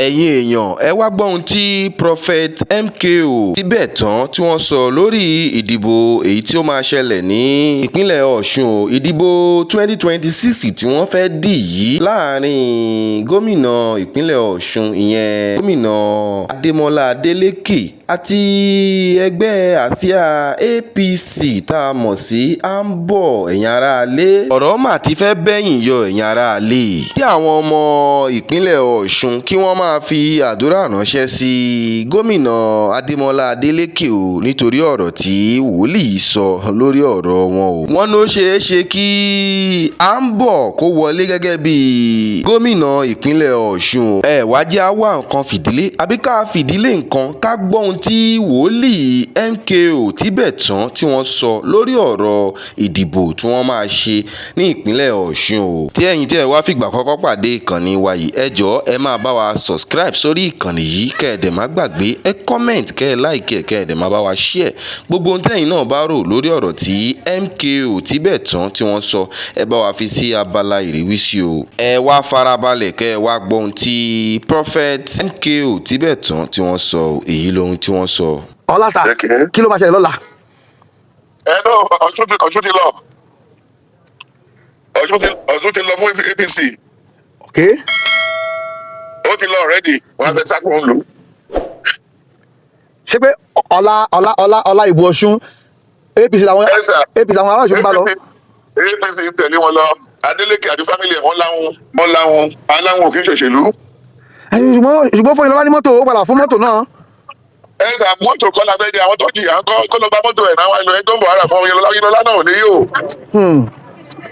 ẹ̀yin èèyàn ẹ wá gbọ́ ohun tí prophet MKO Tibetan tí wọ́n sọ lórí ìdìbò èyí tí ó máa ṣẹlẹ̀ ní ìpínlẹ̀ Ọ̀ṣun o ìdìbò 2026 tí wọ́n fẹ́ dì yìí láàrin gómìnà ìpínlẹ̀ Ọ̀ṣun ìyẹn gómìnà Adémọ́lá Adélékè àti ẹgbẹ́ àsíá APC tá a mọ̀ sí AMBO ẹ̀yin aráalé ọ̀rọ̀ mà ti fẹ́ bẹ́yìn yọ ẹ̀yin aráalé kí àwọn ọmọ ìpínlẹ̀ Ọ̀ṣun kí wọ́n máa fi àdúrà ránṣẹ́ sí gómìnà Adémọ́lá Adélékè o nítorí ọ̀rọ̀ tí wòlíì sọ lórí ọ̀rọ̀ wọn o. wọ́n ló ṣeé ṣe kí AMBO kó wọlé gẹ́gẹ́ bí gómìnà ìpínlẹ̀ Ọ̀ṣun o. ẹ wá jẹ́ á wá nǹkan fìdílé àbí ká fìdílé nǹkan ká gbọ́ ohun tí wòlíì MKO Tibetan tí wọ́n sọ lórí ọ̀rọ̀ ìdìbò tí wọ́n máa ṣe ní ìpínlẹ̀ Ọ̀ṣun o. tí ẹ̀yin tí ẹ wá fìgbà kọ́kọ́ pàdé ìkànnì wa yìí ẹ jọ̀ọ́ ẹ máa bá wa subscribe sórí ìkànnì yìí kẹ́ ẹ dẹ̀ má gbàgbé ẹ comment kẹ́ ẹ like kẹ́ ẹ dẹ̀ má bá wa share gbogbo ohun tẹ́yin náà bá rò lórí ọ̀rọ̀ tí MKO Tibetan tí wọ́n sọ ẹ bá wa fi sí abala ìrísí o. ẹ wá farabalẹ̀ kẹ́ ẹ wá gbọ́ ohun tí prophet MKO Tibetan tí wọ́n sọ èyí lohun tí wọ́n sọ. ọlá sà kí ló máa ṣẹlẹ̀ lọ́la. Ọ̀ṣun ti lọ Ọ̀ṣun ti lọ fún APC. Okay. Ó ti lọ already wọn fẹ́ sákòó lù. ṣé pé ọlá ìbò Ọ̀ṣun APC làwọn ará Ọ̀ṣun bá lọ. APC ń tẹ̀lé wọn lọ Adeleke àti fámìlì ẹ̀ wọ́n láwọn òfin ṣòṣèlú. ṣùgbọ́n fún Ìlọlá ní mọ́tò ó padà fún mọ́tò náà. Mọ́tò kọ́ la fẹ́ jẹ àwọn tó jìyà kọ́ ló gba mọ́tò ẹ̀ náà wá lọ ẹ̀ tó ń bọ̀ ara fún Ìlọlá náà ò ní yóò.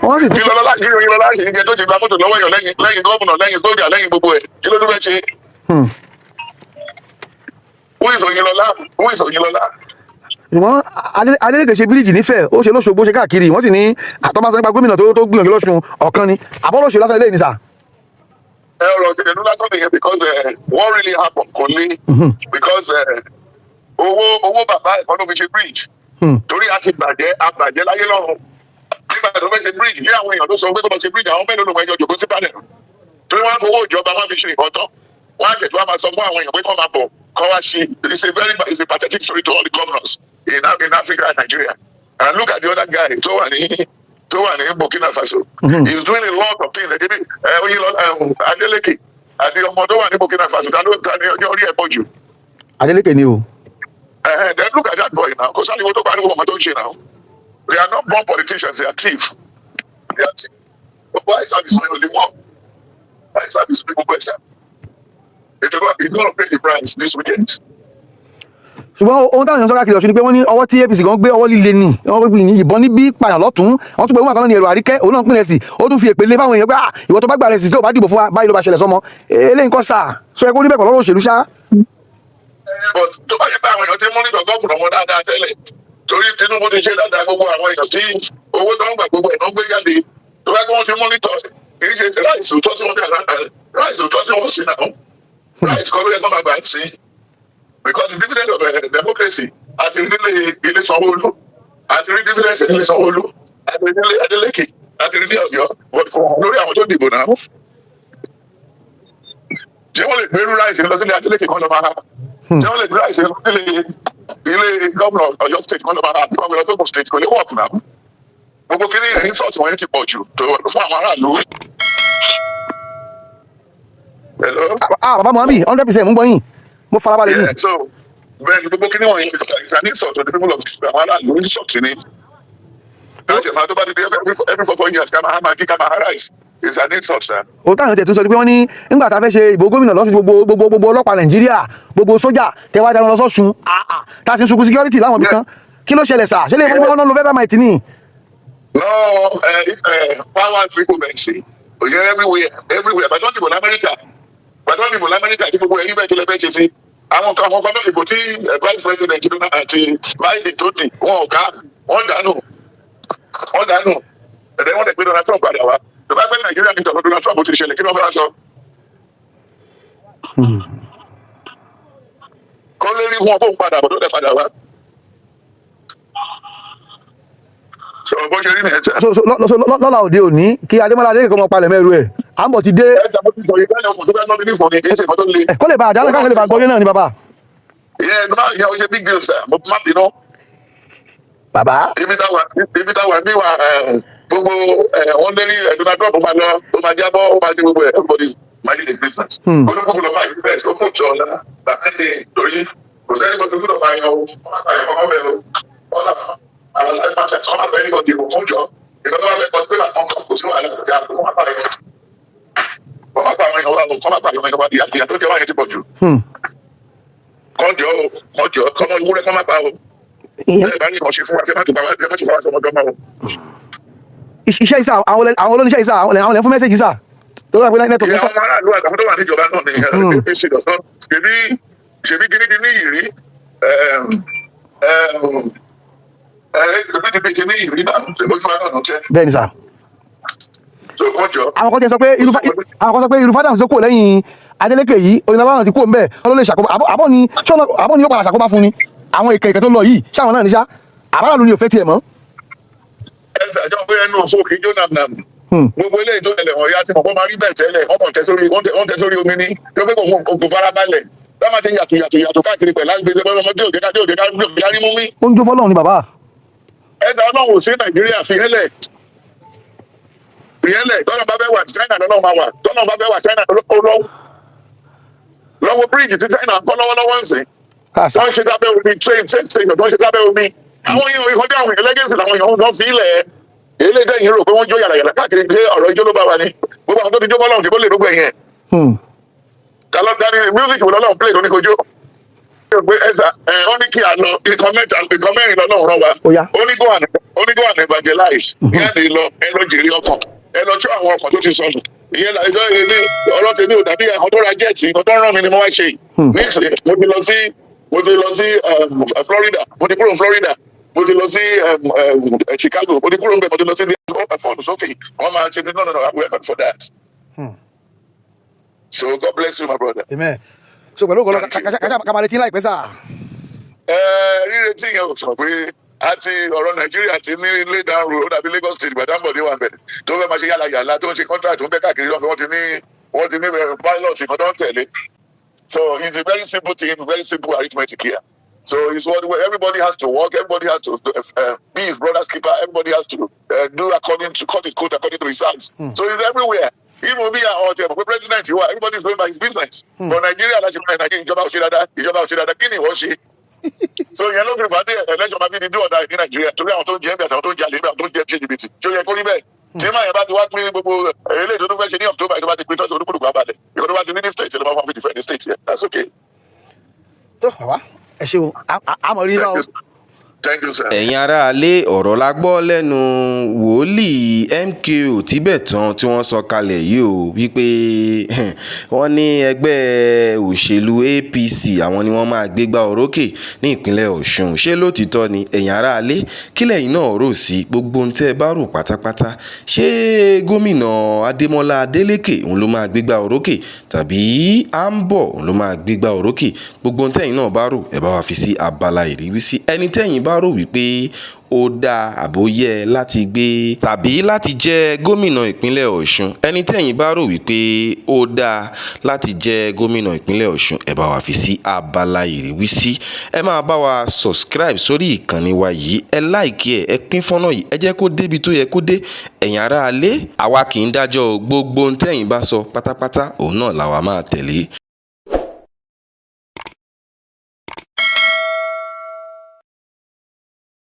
wọ́n sì Ìlọlá sì ń jẹ tó ti gba mọ́tò lọ́wọ́ èèyàn lẹ́yìn gómìnà lẹ́yìn sójà lẹ́yìn gbogbo ẹ̀ kí ló dún fẹ́ ṣe. Who is Oyinlọlá? ṣùgbọ́n Adeleke ṣe bíríìjì nífẹ̀ẹ́ ó ṣe lóṣogbo ṣe káàkiri wọ́n sì ní àtọ́básán nípa gómìnà tó gbìyànjú lọ́ṣun ọ̀kan ni àbọ̀lọ́ṣù lásán ilé ìnísà. ọ̀rọ̀ ìṣẹ̀lẹ̀ lásán nìyẹn because what really happen kò ní because owó bàbá ẹ̀kọ́ ló fi ṣe bridge torí a ti bàjẹ́ láyé lọ́run nígbà tó fẹ́ ṣe bridge ní àwọn èèyàn tó sọ pé kó lọ ṣe bridge àwọn mélòó ló mọ ẹjọ́ jòkó sí panel torí wọ́n á fowó ìjọba wọ́n fi ṣe nǹkan tán wọ́n á tẹ̀tù wá máa sọ fún àwọn èèyàn pé kọ́ máa bọ̀ kọ́ wá ṣe it's a pathetic story to all the governors in Africa and Nigeria and look at the other guy tó wà ní Burkina Faso he's doing a lot of things Adeleke àti ọmọ tó wà ní Burkina Faso ta ní ọjọ́ orí ẹ̀ pọ̀ jù. Adeleke ni o. Then look at that boy now kò sáà ní owó tó parí ọmọ tó ń ṣe now they are not born politicians they are thieves. Why service money only work? Why service people go exam? It's going to pay the price this weekend. ṣùgbọ́n ohun táwọn èèyàn sọ káàkiri Ọ̀ṣun ni pé wọ́n ní ọwọ́ tí APC kan gbé ọwọ́ líle ni wọ́n gbé ìbọn níbí pààyàn lọ́tún wọ́n tún pé wọ́n àkànná ní ẹ̀rọ àríkẹ́ òun náà ń pín rẹ̀ sí ó tún fi èpè lé fáwọn èèyàn pé ìwọ tó bá gbà rẹ̀ sí tó bá dìbò fún wa báyìí ló bá ṣẹlẹ̀ sọmọ eléyìí kọ́ sà sọ ẹ kó rí bẹ́ẹ̀ pọ̀ lọ́rọ̀ òṣèlú ṣá. But tó bá yẹ pé àwọn èèyàn ti mọ́nítọ̀ gọ́ọ̀mù wọn dáadáa tẹ́lẹ̀ torí Tinubu ti ṣe dáadáa gbogbo àwọn èèyàn tí owó tó ń gbà gbogbo ẹ̀ tó ń gbé jáde tó bá yẹ kí wọ́n ti mọ́nítọ̀ kì í ṣe ráìsì òótọ́ tí wọ́n sí náà ráìsì kọ́ ló yẹ kó máa gbà ń sí because the dividend of democracy àti ilé Sanwó-Olú àti rí dividend ilé Sanwó-Olú àti rí Adeleke àti rí Ọ̀yọ́ lórí àwọn tó dìbò náà ṣé wọ́n lè gbèrú ráìsì lọ sílé Adeleke kan lọ máa ṣé wọ́n lè gbèrú ráìsì lọ sílé ilé gómìnà Ọ̀yọ́ state kan lọ máa bí wọ́n gbé lọ tó kù state kò lè work náà gbogbo kí ni ẹ̀yìn sọ́ọ̀tì wọ̀nyí ti pọ̀ jù fún àwọn aráàlú. Bàbá Muhammed 100% mú gbọ́ yín mo farabalẹ̀ ní. So bẹ́ẹ̀ ni gbogbo kí ni wọ̀nyí ìsàní sọ̀tọ̀ the people of àwọn aráàlú ní sọ̀tì ni. Láti máa tó bá ti di every 4 years ká máa kí ká máa rise ìsàní sọ̀tà. òun táwọn tẹ̀ tún sọ pé wọ́n ní nígbà tá a fẹ́ ṣe ìbò gómìnà lọ́sùn gbogbo ọlọ́pàá Nàìjíríà gbogbo sójà tẹ wá dáná lọ sọ́sùn tá a sì ń sunkún security láwọn ibì kan kí ló ṣẹlẹ̀ sà ṣé lè mú wọn náà lo federal might ni. No, power frequency everywhere but don't dìbò lamẹ́ríkà tí gbogbo ẹ̀rí bẹ́ẹ̀ tilẹ̀ bẹ́ẹ̀ ṣe sí àwọn kan náà ìbò tí vice president àti Biden tó dì wọn ò ká wọn dànù ẹ̀dẹ̀ wọn lè gbé Donald Trump padà wá tó bá gbé Nàìjíríà ní ìtọ́jú Donald Trump ti ṣẹlẹ̀ kí ni wọ́n bá sọ. kọ́ lé rí wọn fóun padà bọ̀ tó dẹ̀ padà wá. sọ bó ṣe rí nìyẹn sẹ́. lọ́la òde òní kí Adémọ́lá Adélékè kọ́ mọ palẹ̀ mẹ́rù ẹ̀ à ń bọ̀ ti dé. ẹ ṣàkóso ìsọ̀rọ̀ ìbáyọ̀ ọkọ̀ tó bá lọ́ọ́ bí ní ìfọ̀nì kì í ṣe nǹkan tó le. kó lè bá àdánù káàkiri lè bá gbọ́yé náà ni bàbá. ìyẹn ó ṣe big deal sir mo má bínú. bàbá. ibi táwa ní wa gbogbo wọn lérí Donald Trump máa lọ ó máa jábọ́ ó máa dé gbogbo ẹ̀ everybody's minding his business. olùkókò lọ́ọ́ máa invest ó fún ìjọ ọ̀la làtẹ́lẹ̀ lórí kò sẹ́ni kò tó gbọ́dọ̀ máa yan o ọmọ bẹ́ẹ̀ o ọ̀la àwọn aláìpàṣẹ tí wọ́n máa bẹ́ẹ̀ ní ọdẹ ìwọ̀n fún ìjọ ìjọba wa fẹ́ kọ́ sí àwọn kan kò sí wàhálà ìjà kó má pààyàn kó má pààyàn kó má pààyàn ìjọba ìyà tó jẹ́ wáyé ti pọ̀ jù. kọjọ kọ́mọ ìwúrẹ́ kọ́ má pa o. ẹ bá ní ìkànṣe fún wa ṣe má tó bá wa ṣe bá wa sọmọdọ́ mọ́ o. iṣẹ́ ìsà àwọn olóníṣẹ́ ìsà àwọn ilẹ̀ fún mẹ́sẹ̀gì ìsà tó rà pé nẹ́tọ̀ ìyá ọmọ aráàlú àtàwọn tó wà níjọba náà ni apc lọ́sán ṣèbí kíní ní ìrí pdp ti ní ìrí náà lójú wa náà jẹ́. bẹ́ẹ̀ ni sà. so kọjọ. àwọn kan sọ pé irú fádàmù tó kò lẹ́yìn Adeleke yìí Oyinlọ́lá náà ti kó mbẹ́ ọlọ́lẹ̀ ìṣàkóbá àbọ̀ ni yóò padà ṣàkóbá fún ni àwọn ìkẹ̀kẹ̀ tó lọ yìí ṣáwọn náà ní ṣá àbára ni ò fẹ́ tiẹ̀ mọ́. ẹ ṣàjọ pé ẹnu òfò kì í jó nàmnàm gbogbo eléyìí tó tẹ́lẹ̀ wọ̀nyí àti mọ̀kọ́ máa rí bẹ́ẹ̀ tẹ́lẹ̀ wọ́n tẹ́ sórí omi ní tó pé kò fara balẹ̀ táwọn ti yàtọ̀ káàkiri pẹ̀lú àgbègbè ọmọdé òde kárí mú mi. ó ń jó fọ́lọ́run ni bàbá. ẹ̀sà ọlọ́run ò sí Nàìjíríà fìyẹ́lẹ̀ tọ́nà bá fẹ́ wà China lọ́nà máa wà tọ́nà bá fẹ́ wà China lọ́wọ́ bíríìjì tí China kọ́ lọ́wọ́lọ́wọ́ ń sìn wọ́n ṣe sábẹ́ omi train station tó ń ṣe sábẹ́ omi àwọn èèyàn ìkọ́jà àwọn ẹlẹ́gẹ̀ẹ́sì làwọn èèyàn kan fi ilẹ̀ eléyìí yìí rò pé wọ́n jó yàrá káàkiri pé ọ̀rọ̀ ijó ló bá wa ni gbogbo àwọn tó ti jó fọlọ́run tí kò lè rógbò ẹ̀yẹn. kálọ́dání music wo lọ́lọ́run play lóníkojó pé ẹ̀sà ó ní kí a lọ nǹkan mẹ́rin lọ́lọ́run rán wa ó ní go and evangelize ìyẹn lè lọ ẹ lọ jèrè ọkàn ẹ lọ tí àwọn ọkàn tó ti sọnù ìyẹn làjọ ilé ọ̀rọ̀ tèmi ò dàbí àwọn tó ra jẹ́ẹ̀tì nǹkan tó ń rán mi ni mo wá ṣe nísìnyí mo ti lọ sí Florida mo ti kúrò Florida mo ti lọ sí Chicago mo ti kúrò nbẹ mo ti lọ sí fọọnù sókè wọn máa ṣe no we are not for that. So God bless you my brother. Amen. So pẹ̀lú ògbọ́n kàmàlẹ́tì láìpẹ́ sà. Rírètí yẹn ò sọ pé àti ọ̀rọ̀ Nàìjíríà ti ní lay down road ó dàbí Lagos State Gbàdámọ̀dé wà bẹ̀ tó fẹ́ máa ṣe yàlà tó ń ṣe contract tó ń bẹ́ káàkiri lọ́fẹ̀ẹ́ wọ́n ti ní pilot kan tó ń tẹ̀lé. So it's a very simple thing, very simple arithmetic here. So it's what everybody has to work, everybody has to be his brother's keeper, everybody has to do according to cut his coat according to his size. So it's everywhere. Even me and the president, everybody is going by his business. But Nigeria, ìjọba òṣèlú kí ni ìwọ ṣe? So yẹn ló fi fàdé election máa fi di do or die ní Nàìjíríà torí àwọn tó ń jẹ ẹgbẹ́ àtàwọn tó ń jalè àwọn tó ń jẹ jìbìtì tí ó yẹ kó rí bẹ́ẹ̀. Tí màá yẹn bá ti wá pín gbogbo eléyìí tó fẹ́ ṣe ní October ìjọba ti pín tọ́sí olúkúlùkù àbàdẹ̀ ìkọ́ tó bá ti ní state ìjọba wọn fi defend the state yẹn that's okay. tó bàbá ẹ ṣeun àmọ̀ rí náà. Thank you, sir. ẹ̀yin aráalé ọ̀rọ̀ la gbọ́ lẹ́nu wòlíì MKO Tibetan tí wọ́n sọ kalẹ̀ yìí o wípé wọ́n ní ẹgbẹ́ òṣèlú APC àwọn ni wọ́n máa gbégbá orókè ní ìpínlẹ̀ Ọ̀ṣun ṣé lótìtọ́ ni ẹ̀yin aráalé kí lẹ̀yin náà rò sí gbogbo ohun tẹ́ ẹ bá rò pátápátá ṣé gómìnà Adémọ́lá Adélékè òun ló máa gbégbá orókè tàbí Ambọ̀ òun ló máa gbégbá orókè gbogbo ohun tẹ́yin náà bá rò ẹ bá wa fi sí abala ìrísí ẹni tẹ́yin bá rò wípé ó dáa àbó yẹ láti gbé tàbí láti jẹ́ gómìnà ìpínlẹ̀ Ọ̀ṣun ẹni tẹ́yin bá rò wípé ó dáa láti jẹ́ gómìnà ìpínlẹ̀ Ọ̀ṣun ẹ bá wa fi sí abala ìrísí ẹ máa bá wa subscribe sórí ìkànnì wa yìí ẹ like ẹ pín fọ́nà yìí ẹ jẹ́ kó débi tó yẹ kó dé ẹ̀yin aráalé àwa kì í dájọ́ gbogbo ohun tẹ́yin bá sọ pátápátá òun náà làwa máa tẹ̀lé.